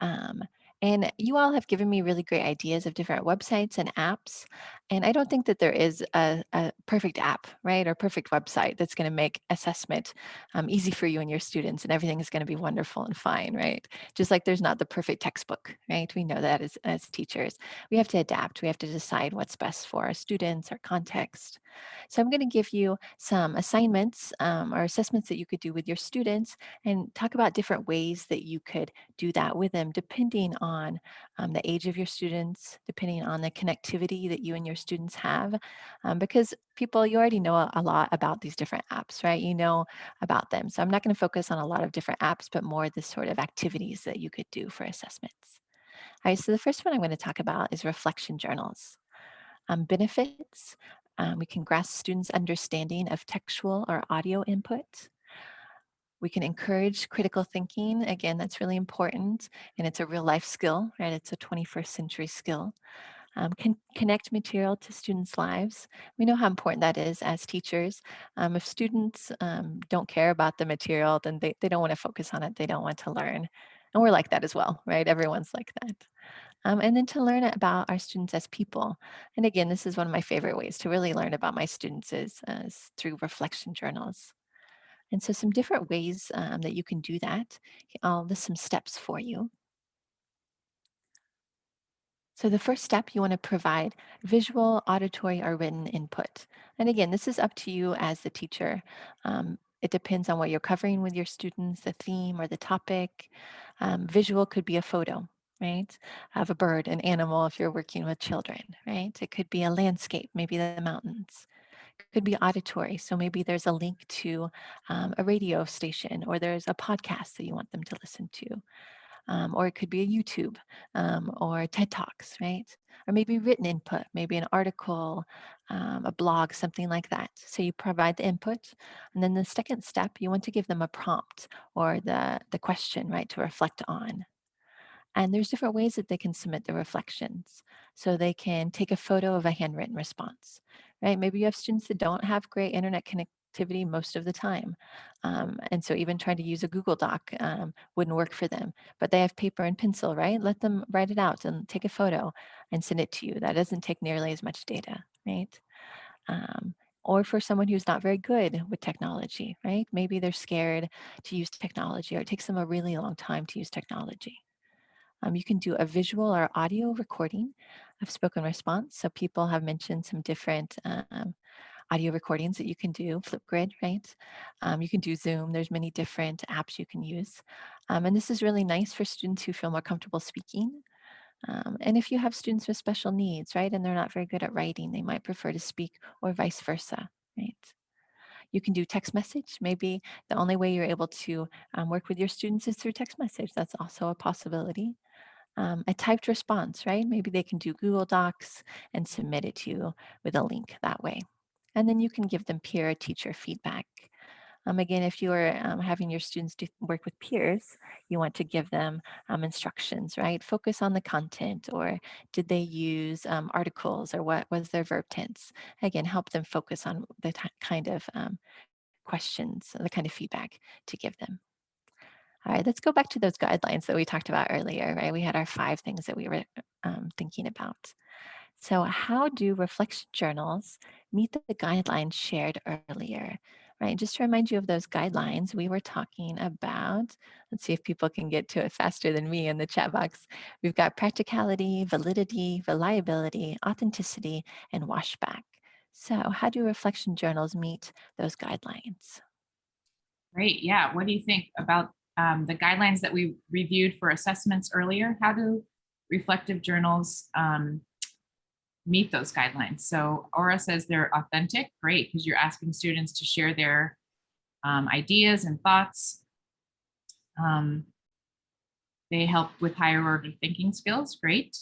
Um, and you all have given me really great ideas of different websites and apps. And I don't think that there is a perfect app, right, or perfect website that's going to make assessment easy for you and your students, and everything is going to be wonderful and fine, right? Just like there's not the perfect textbook, right? We know that as teachers. We have to adapt. We have to decide what's best for our students, our context. So I'm going to give you some assignments or assessments that you could do with your students and talk about different ways that you could do that with them, depending on the age of your students, depending on the connectivity that you and your students have. Because people, you already know a lot about these different apps, right? You know about them. So I'm not going to focus on a lot of different apps, but more the sort of activities that you could do for assessments. All right, so the first one I'm going to talk about is reflection journals. Benefits, we can grasp students' understanding of textual or audio input. We can encourage critical thinking. Again, that's really important. And it's a real life skill, right? It's a 21st century skill. Can connect material to students' lives. We know how important that is as teachers. If students don't care about the material, then they don't want to focus on it. They don't want to learn. And we're like that as well, right? Everyone's like that. And then to learn about our students as people. And again, this is one of my favorite ways to really learn about my students is through reflection journals. And so some different ways that you can do that. I'll list some steps for you. So the first step, you want to provide visual, auditory, or written input. And again, this is up to you as the teacher. It depends on what you're covering with your students, the theme or the topic. Visual could be a photo, right, of a bird, an animal if you're working with children, right? It could be a landscape, maybe the mountains. Could be auditory. So maybe there's a link to a radio station or there's a podcast that you want them to listen to. Or it could be a YouTube or TED Talks, right? Or maybe written input, maybe an article, a blog, something like that. So you provide the input. And then the second step, you want to give them a prompt or the question, right, to reflect on. And there's different ways that they can submit the reflections. So they can take a photo of a handwritten response, right? Maybe you have students that don't have great internet connectivity most of the time. And so even trying to use a Google Doc wouldn't work for them, but they have paper and pencil, right? Let them write it out and take a photo and send it to you. That doesn't take nearly as much data, right? Um, or for someone who's not very good with technology, right? Maybe they're scared to use technology or it takes them a really long time to use technology. You can do a visual or audio recording of spoken response. So people have mentioned some different audio recordings that you can do, Flipgrid, right? You can do Zoom. There's many different apps you can use. And this is really nice for students who feel more comfortable speaking. And if you have students with special needs, right, and they're not very good at writing, they might prefer to speak or vice versa, right? You can do text message. Maybe the only way you're able to work with your students is through text message. That's also a possibility. A typed response, right? Maybe they can do Google Docs and submit it to you with a link that way. And then you can give them peer or teacher feedback. Again, if you are having your students work with peers, you want to give them instructions, right? Focus on the content, or did they use articles, or what was their verb tense? Again, help them focus on the kind of questions, the kind of feedback to give them. All right, let's go back to those guidelines that we talked about earlier, right? We had our 5 things that we were thinking about. So how do reflection journals meet the guidelines shared earlier, right? Just to remind you of those guidelines, we were talking about, let's see if people can get to it faster than me in the chat box. We've got practicality, validity, reliability, authenticity, and washback. So how do reflection journals meet those guidelines? Great. Yeah. What do you think about the guidelines that we reviewed for assessments earlier? How do reflective journals meet those guidelines? So Aura says they're authentic. Great, because you're asking students to share their ideas and thoughts. They help with higher order thinking skills. Great.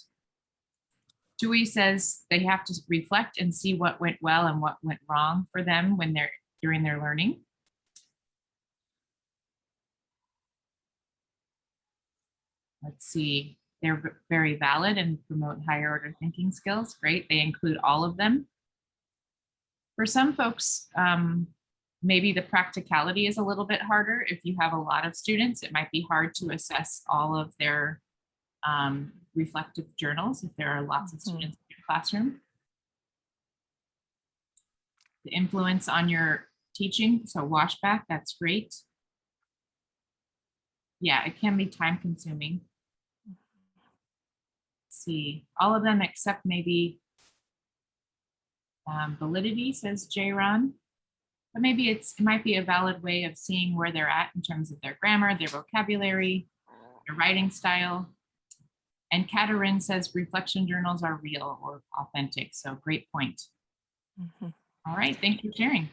Dewey says they have to reflect and see what went well and what went wrong for them when they're during their learning. Let's see, they're very valid and promote higher order thinking skills. Great, they include all of them. For some folks, maybe the practicality is a little bit harder. If you have a lot of students, it might be hard to assess all of their reflective journals if there are lots of students in your classroom. The influence on your teaching, so washback, that's great. Yeah, it can be time consuming. Let's see, all of them except maybe validity, says J-Ron. But maybe it might be a valid way of seeing where they're at in terms of their grammar, their vocabulary, their writing style. And Katerin says reflection journals are real or authentic. So great point. All right, thank you for sharing.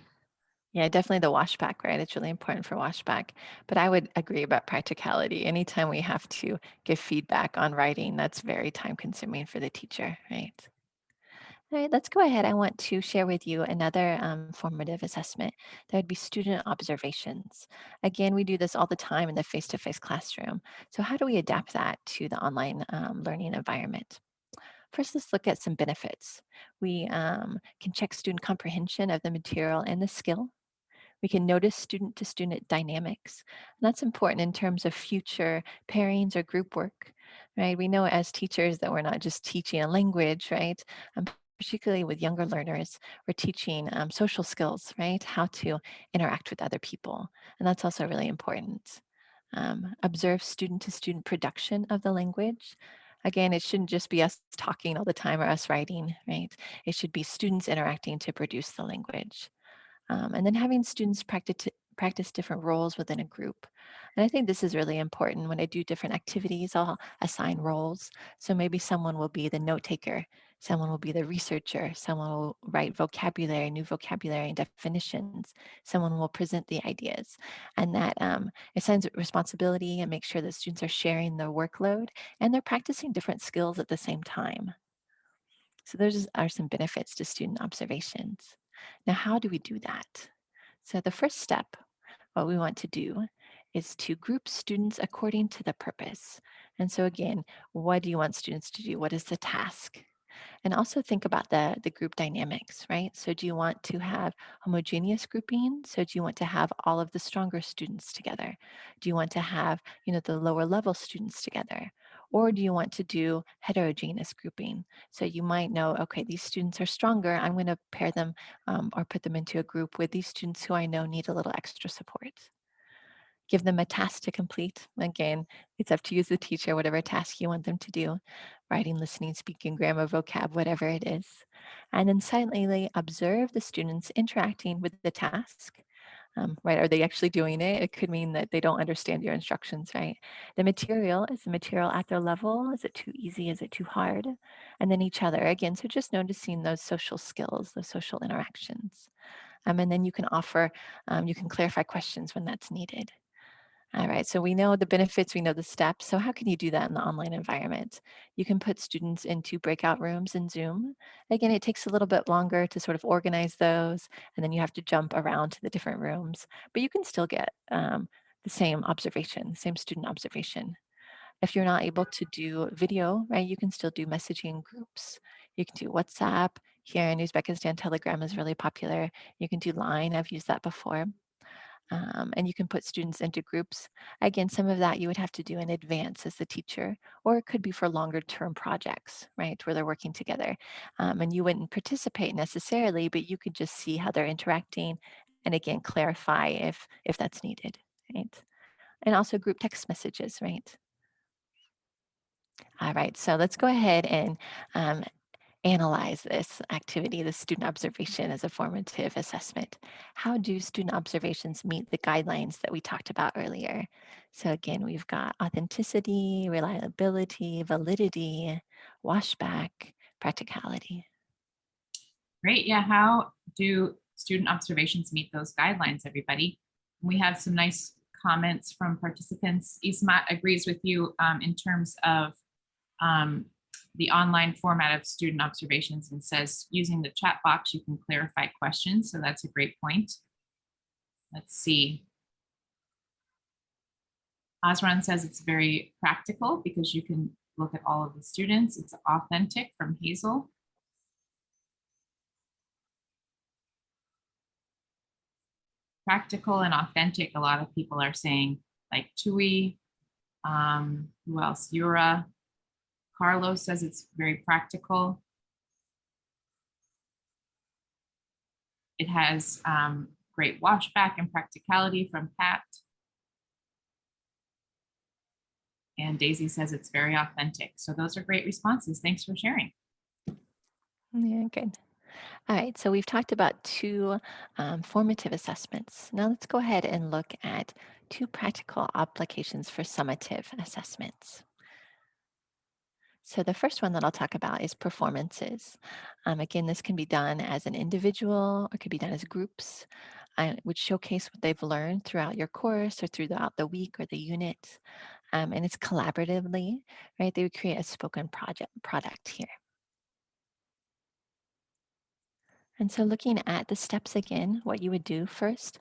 Yeah, definitely the washback, right? It's really important for washback. But I would agree about practicality. Anytime we have to give feedback on writing, that's very time consuming for the teacher, right? All right, let's go ahead. I want to share with you another formative assessment. That would be student observations. Again, we do this all the time in the face-to-face classroom. So how do we adapt that to the online learning environment? First, let's look at some benefits. We can check student comprehension of the material and the skill. We can notice student-to-student dynamics. And that's important in terms of future pairings or group work, right? We know as teachers that we're not just teaching a language, right? Particularly with younger learners, we're teaching social skills, right? How to interact with other people. And that's also really important. Observe student-to-student production of the language. Again, it shouldn't just be us talking all the time or us writing, right? It should be students interacting to produce the language. And then having students practice different roles within a group. And I think this is really important. When I do different activities, I'll assign roles. So maybe someone will be the note taker, someone will be the researcher, someone will write vocabulary, new vocabulary and definitions, someone will present the ideas. And that assigns responsibility and makes sure that students are sharing their workload and they're practicing different skills at the same time. So those are some benefits to student observations. Now, how do we do that? So the first step, what we want to do is to group students according to the purpose. And so again, what do you want students to do? What is the task? And also think about the group dynamics, right? So do you want to have homogeneous grouping? So do you want to have all of the stronger students together? Do you want to have, the lower level students together? Or do you want to do heterogeneous grouping? So you might know, okay, these students are stronger. I'm going to pair them or put them into a group with these students who I know need a little extra support. Give them a task to complete. Again, it's up to you as the teacher, whatever task you want them to do, writing, listening, speaking, grammar, vocab, whatever it is. And then silently observe the students interacting with the task. Right? Are they actually doing it? It could mean that they don't understand your instructions, right? The material, is the material at their level? Is it too easy? Is it too hard? And then each other, again, so just noticing those social skills, those social interactions. And then you can you can clarify questions when that's needed. All right, so we know the benefits, we know the steps. So how can you do that in the online environment? You can put students into breakout rooms in Zoom. Again, it takes a little bit longer to sort of organize those, and then you have to jump around to the different rooms, but you can still get the same observation, same student observation. If you're not able to do video, right, you can still do messaging groups. You can do WhatsApp. Here in Uzbekistan, Telegram is really popular. You can do Line, I've used that before. And you can put students into groups. Again, some of that you would have to do in advance as the teacher, or it could be for longer term projects, right, where they're working together. And you wouldn't participate necessarily, but you could just see how they're interacting and again, clarify if that's needed, right? And also group text messages, right? All right, so let's go ahead and analyze this activity, the student observation as a formative assessment. How do student observations meet the guidelines that we talked about earlier? So again, we've got authenticity, reliability, validity, washback, practicality. Great. Yeah. How do student observations meet those guidelines, everybody? We have some nice comments from participants. Ismat agrees with you in terms of um, the online format of student observations and says using the chat box, you can clarify questions. So that's a great point. Let's see. Osran says it's very practical because you can look at all of the students. It's authentic from Hazel. Practical and authentic, a lot of people are saying, like Tui, who else? Yura. Carlos says it's very practical. It has great washback and practicality from Pat. And Daisy says it's very authentic. So those are great responses. Thanks for sharing. Yeah, good. All right, so we've talked about two formative assessments. Now let's go ahead and look at two practical applications for summative assessments. So the first one that I'll talk about is performances. Again, this can be done as an individual or could be done as groups, which showcase what they've learned throughout your course or throughout the week or the unit. And it's collaboratively, right? They would create a spoken product here. And so looking at the steps again, what you would do first,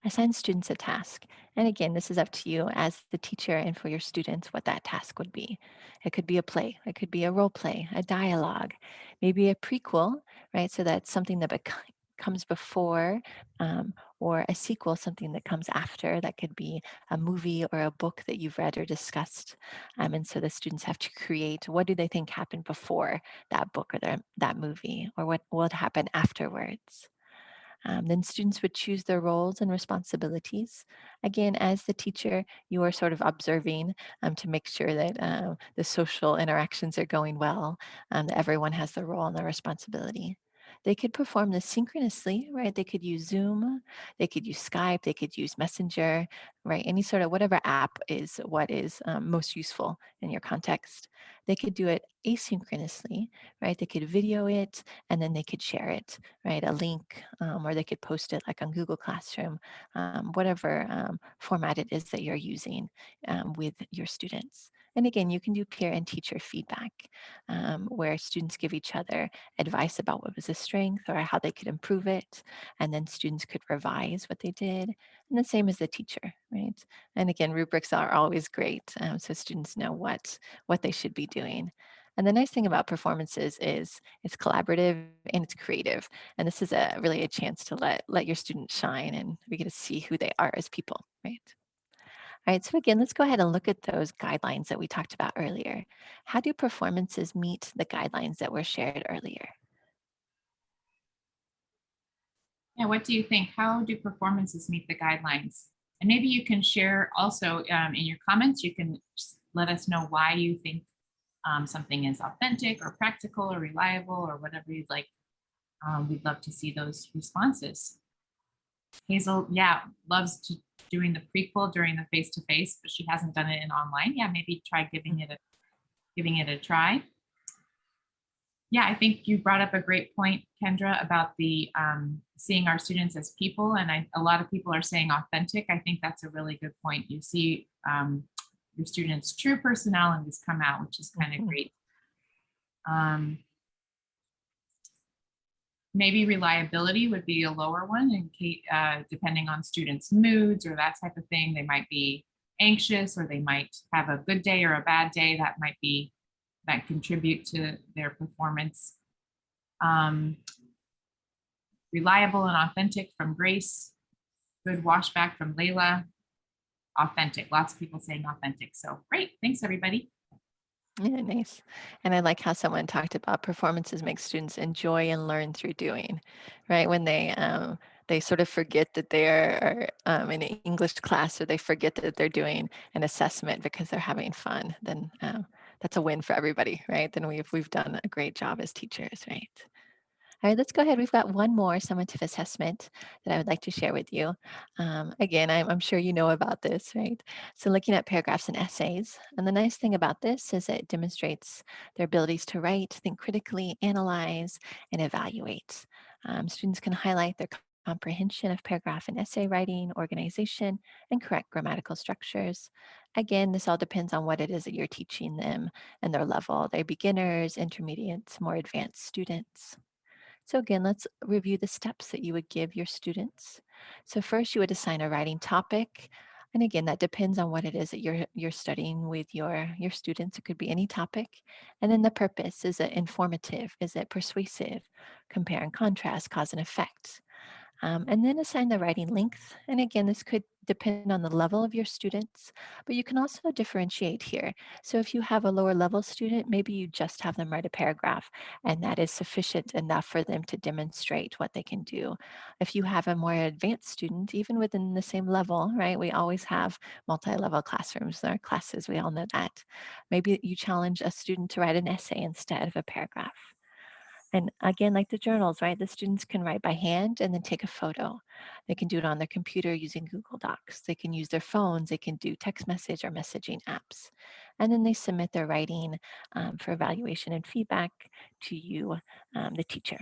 assign students a task. And again, this is up to you as the teacher and for your students what that task would be. It could be a play, it could be a role play, a dialogue, maybe a prequel, right? So that's something that comes before, or a sequel, something that comes after. That could be a movie or a book that you've read or discussed. And so the students have to create, what do they think happened before that book or that movie, or what will happen afterwards. Then students would choose their roles and responsibilities. Again, as the teacher, you are sort of observing to make sure that the social interactions are going well, that everyone has their role and their responsibility. They could perform this synchronously, right? They could use Zoom, they could use Skype, they could use Messenger, right? Any sort of whatever app is what is most useful in your context. They could do it asynchronously, right? They could video it and then they could share it, right? A link, or they could post it like on Google Classroom, whatever format it is that you're using with your students. And again, you can do peer and teacher feedback, where students give each other advice about what was a strength or how they could improve it. And then students could revise what they did. And the same as the teacher, right? And again, rubrics are always great. So students know what they should be doing. And the nice thing about performances is it's collaborative and it's creative. And this is really a chance to let your students shine, and we get to see who they are as people, right? All right, so again, let's go ahead and look at those guidelines that we talked about earlier. How do performances meet the guidelines that were shared earlier? Yeah, what do you think? How do performances meet the guidelines? And maybe you can share also in your comments, you can let us know why you think something is authentic or practical or reliable or whatever you'd like. We'd love to see those responses. Hazel, yeah, loves doing the prequel during the face-to-face, but she hasn't done it in online. Yeah, maybe try giving it a try. Yeah, I think you brought up a great point, Kendra, about the seeing our students as people. And a lot of people are saying authentic. I think that's a really good point. You see your students' true personalities come out, which is kind of great. Maybe reliability would be a lower one in case, depending on students' moods or that type of thing. They might be anxious or they might have a good day or a bad day. That contribute to their performance. Reliable and authentic from Grace. Good washback from Layla. Authentic. Lots of people saying authentic. So great. Thanks, everybody. Yeah, nice. And I like how someone talked about performances make students enjoy and learn through doing, right? When they sort of forget that they are in an English class, or they forget that they're doing an assessment because they're having fun, then that's a win for everybody, right? Then we've done a great job as teachers, right? All right, let's go ahead. We've got one more summative assessment that I would like to share with you. Again, I'm sure you know about this, right? So looking at paragraphs and essays. And the nice thing about this is it demonstrates their abilities to write, think critically, analyze, and evaluate. Students can highlight their comprehension of paragraph and essay writing, organization, and correct grammatical structures. Again, this all depends on what it is that you're teaching them and their level. They're beginners, intermediates, more advanced students. So again, let's review the steps that you would give your students. So first you would assign a writing topic. And again, that depends on what it is that you're studying with your students. It could be any topic. And then the purpose, is it informative? Is it persuasive? Compare and contrast, cause and effect. And then assign the writing length. And again, this could depend on the level of your students, but you can also differentiate here. So if you have a lower level student, maybe you just have them write a paragraph, and that is sufficient enough for them to demonstrate what they can do. If you have a more advanced student, even within the same level, right? We always have multi-level classrooms. There are classes, we all know that. Maybe you challenge a student to write an essay instead of a paragraph. And again, like the journals, right? The students can write by hand and then take a photo. They can do it on their computer using Google Docs. They can use their phones. They can do text message or messaging apps. And then they submit their writing for evaluation and feedback to you, the teacher.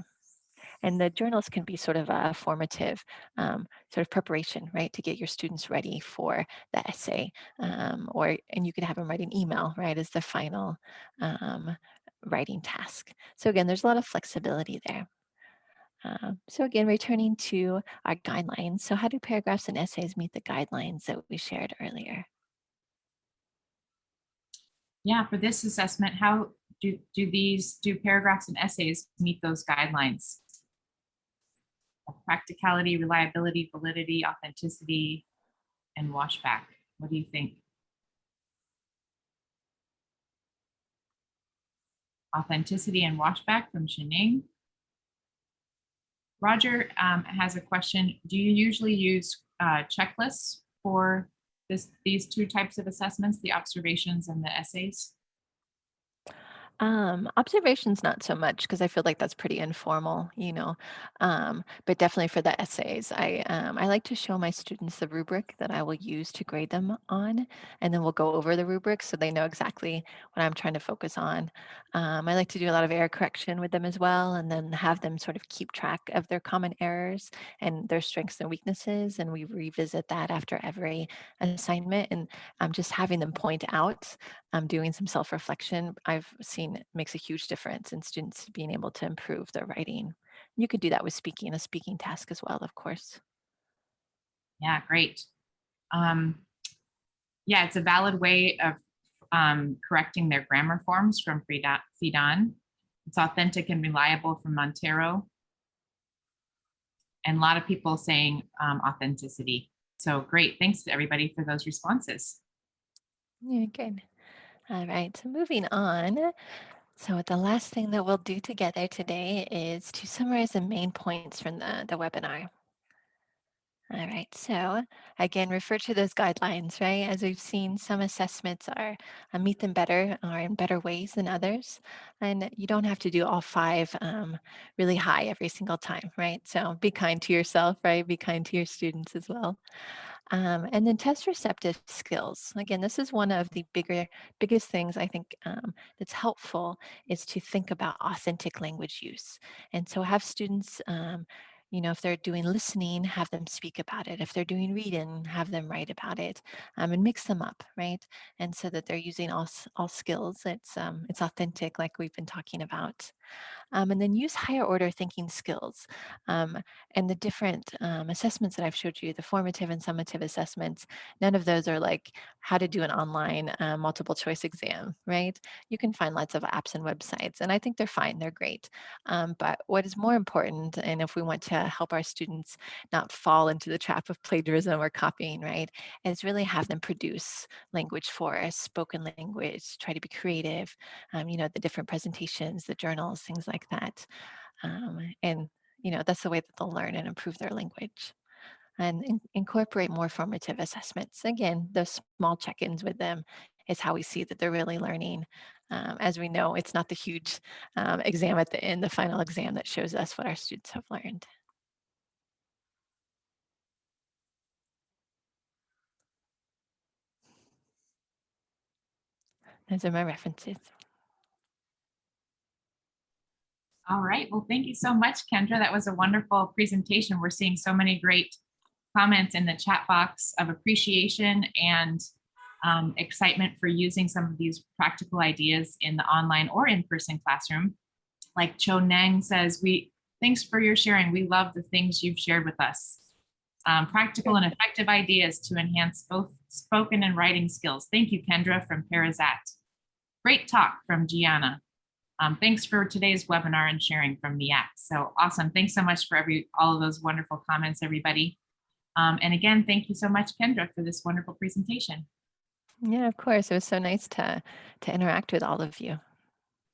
And the journals can be sort of a formative sort of preparation, right, to get your students ready for the essay. And you could have them write an email, right, as the final writing task. So again, there's a lot of flexibility there. So again, returning to our guidelines. So how do paragraphs and essays meet the guidelines that we shared earlier? Yeah, for this assessment, how do paragraphs and essays meet those guidelines? Practicality, reliability, validity, authenticity, and washback. What do you think? Authenticity and washback from Shining. Roger has a question. Do you usually use checklists for these two types of assessments, the observations and the essays? Observations, not so much, because I feel like that's pretty informal, you know. But definitely for the essays, I like to show my students the rubric that I will use to grade them on, and then we'll go over the rubric so they know exactly what I'm trying to focus on. I like to do a lot of error correction with them as well, and then have them sort of keep track of their common errors and their strengths and weaknesses, and we revisit that after every assignment. And just having them point out, doing some self-reflection, I've seen it makes a huge difference in students being able to improve their writing. You could do that with speaking, a speaking task as well, of course. Yeah, great. Um, yeah, it's a valid way of correcting their grammar forms from Fidan. It's authentic and reliable from Montero. And a lot of people saying authenticity. So great. Thanks to everybody for those responses. Yeah, good. All right, so moving on. So the last thing that we'll do together today is to summarize the main points from the webinar. All right, so again, refer to those guidelines, right? As we've seen, some assessments are meet them better or in better ways than others. And you don't have to do all five really high every single time, right? So be kind to yourself, right? Be kind to your students as well. And then test receptive skills. Again, this is one of the biggest things I think that's helpful is to think about authentic language use. And so have students, if they're doing listening, have them speak about it. If they're doing reading, have them write about it, and mix them up, right? And so that they're using all skills. It's authentic, like we've been talking about. And then use higher order thinking skills. Um, and the different assessments that I've showed you, the formative and summative assessments, none of those are like how to do an online multiple choice exam, right? You can find lots of apps and websites, and I think they're fine, they're great. But what is more important, and if we want to help our students not fall into the trap of plagiarism or copying, right, is really have them produce language for us, spoken language, try to be creative, the different presentations, the journals, things like that. And that's the way that they'll learn and improve their language. And incorporate more formative assessments. Again, those small check-ins with them is how we see that they're really learning. As we know, it's not the huge exam at the end, the final exam, that shows us what our students have learned. Those are my references. All right. Well, thank you so much, Kendra. That was a wonderful presentation. We're seeing so many great comments in the chat box of appreciation and excitement for using some of these practical ideas in the online or in-person classroom. Like Cho Nang says, thanks for your sharing. We love the things you've shared with us. Practical and effective ideas to enhance both spoken and writing skills. Thank you, Kendra from Parazat. Great talk from Gianna. Thanks for today's webinar and sharing from Miak. So awesome. Thanks so much for all of those wonderful comments, everybody. And again, thank you so much, Kendra, for this wonderful presentation. Yeah, of course. It was so nice to interact with all of you.